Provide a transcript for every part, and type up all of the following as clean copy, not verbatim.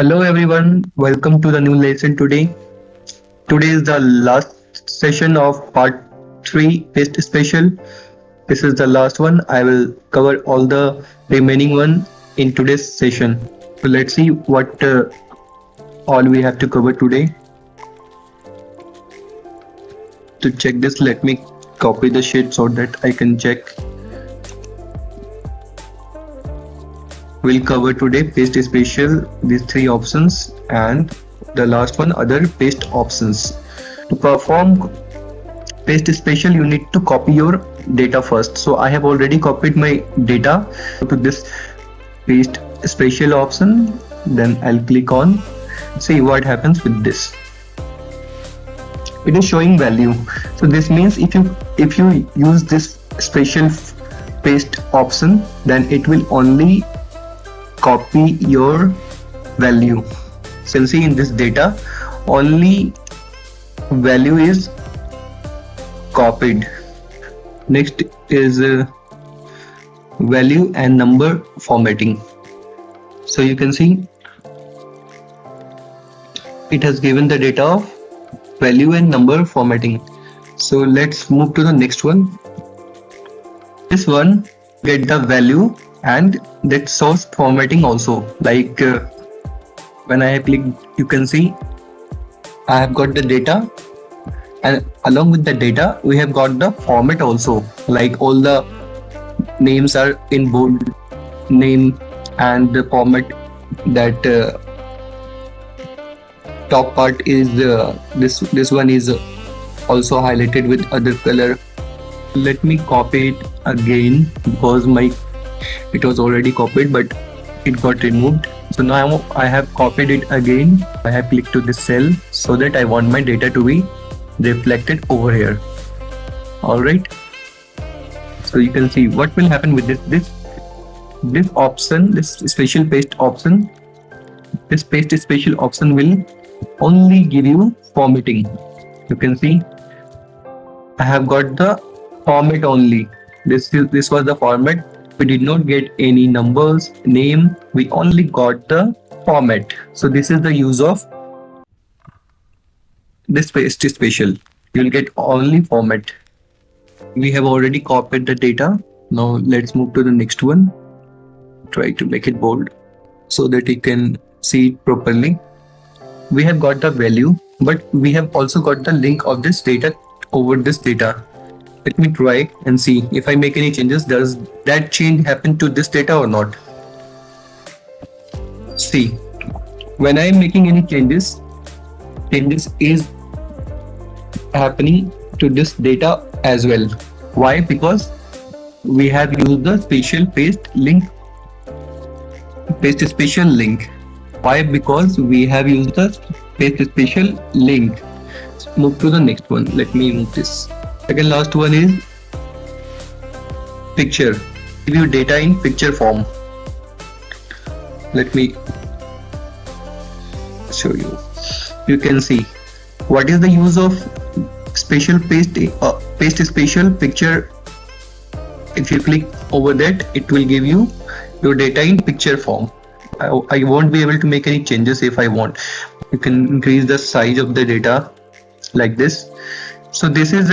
Hello everyone, welcome to the new lesson today. Today is the last session of part 3 paste special. This is the last one. I will cover all the remaining one in today's session. So let's see what all we have to cover today. To check this, let me copy the sheet so that I can check. We'll cover today paste special, these three options, and the last one other paste options. To perform paste special, you need to copy your data first. So I have already copied my data to this paste special option. Then I'll click on, see what happens with this. It is showing value. So this means if you use this special paste option, then it will only copy your value. So you see in this data only value is copied. Next is value and number formatting. So you can see it has given the data of value and number formatting. So let's move to the next one. This one get the value and that source formatting also, like when I click, you can see I have got the data, and along with the data we have got the format also, like all the names are in bold name, and the format that top part is this one is also highlighted with other color. Let me copy it again because it was already copied but it got removed. So now I have copied it again. I have clicked to this cell so that I want my data to be reflected over here. Alright, so you can see what will happen with this option, this special paste option. This paste special option will only give you formatting. You can see I have got the format only. This was the format. We did not get any numbers, name, we only got the format. So this is the use of this paste special. You will get only format. We have already copied the data. Now let's move to the next one. Try to make it bold so that you can see it properly. We have got the value, but we have also got the link of this data over this data. Let me try and see if I make any changes, does that change happen to this data or not? See, when I am making any changes is happening to this data as well. Why? Because we have used the special paste special link. Why? Because we have used the paste special link. Let's move to the next one. Let me move this. Second last one is picture. Give you data in picture form. Let me show you. You can see what is the use of special paste special picture. If you click over that, it will give you your data in picture form. I won't be able to make any changes if I want. You can increase the size of the data like this. So this is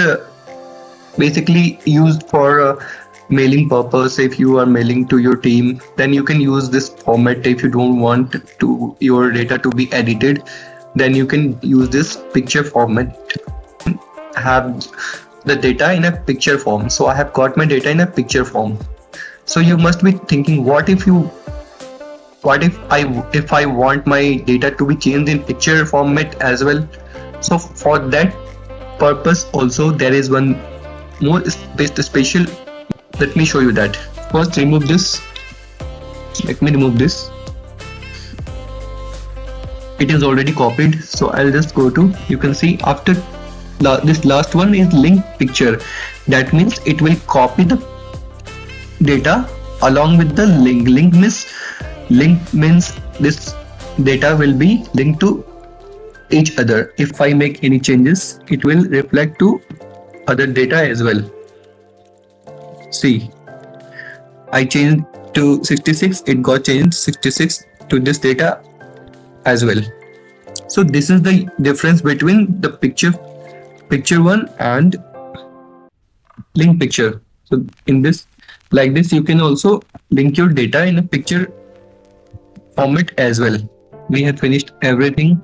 basically used for mailing purpose. If you are mailing to your team, then you can use this format. If you don't want to your data to be edited, then you can use this picture format. Have the data in a picture form. So I have got my data in a picture form. So you must be thinking, what if I want my data to be changed in picture format as well? So for that purpose also there is one more paste special. Let me show you that. First remove this. Let me remove this. It is already copied, so I'll just go to, you can see after this last one is link picture. That means it will copy the data along with the link. Link means this data will be linked to each other. If I make any changes, it will reflect to other data as well. See, I changed to 66, it got changed 66 to this data as well. So this is the difference between the picture one and link picture. So in this, like this, you can also link your data in a picture format as well. We have finished everything.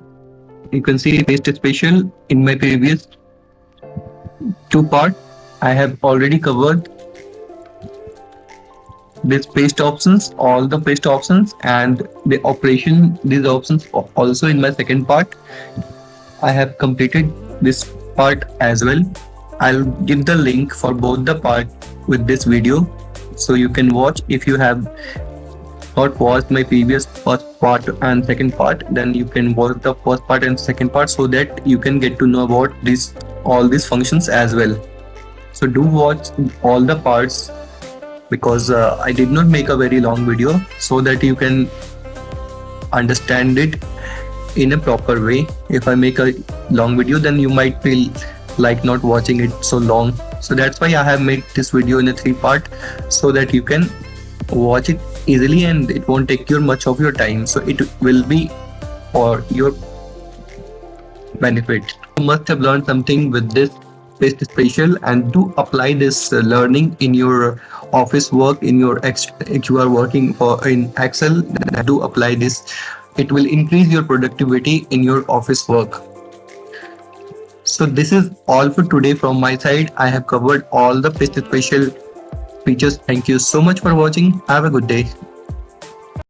You can see paste special in my previous two part. I have already covered this paste options, all the paste options, and the operation these options also in my second part. I have completed this part as well. I'll give the link for both the part with this video, so you can watch. If you have not watched my previous first part and second part, then you can watch the first part and second part, so that you can get to know about this all these functions as well. So do watch all the parts, because I did not make a very long video, so that you can understand it in a proper way. If I make a long video, then you might feel like not watching it so long. So that's why I have made this video in a 3-part, so that you can watch it easily and it won't take you much of your time. So it will be for your benefit. You must have learned something with this paste special, and to apply this learning in your office work, in your if you are working in Excel, do apply this. It will increase your productivity in your office work. So this is all for today from my side. I have covered all the paste special features. Thank you so much for watching. Have a good day.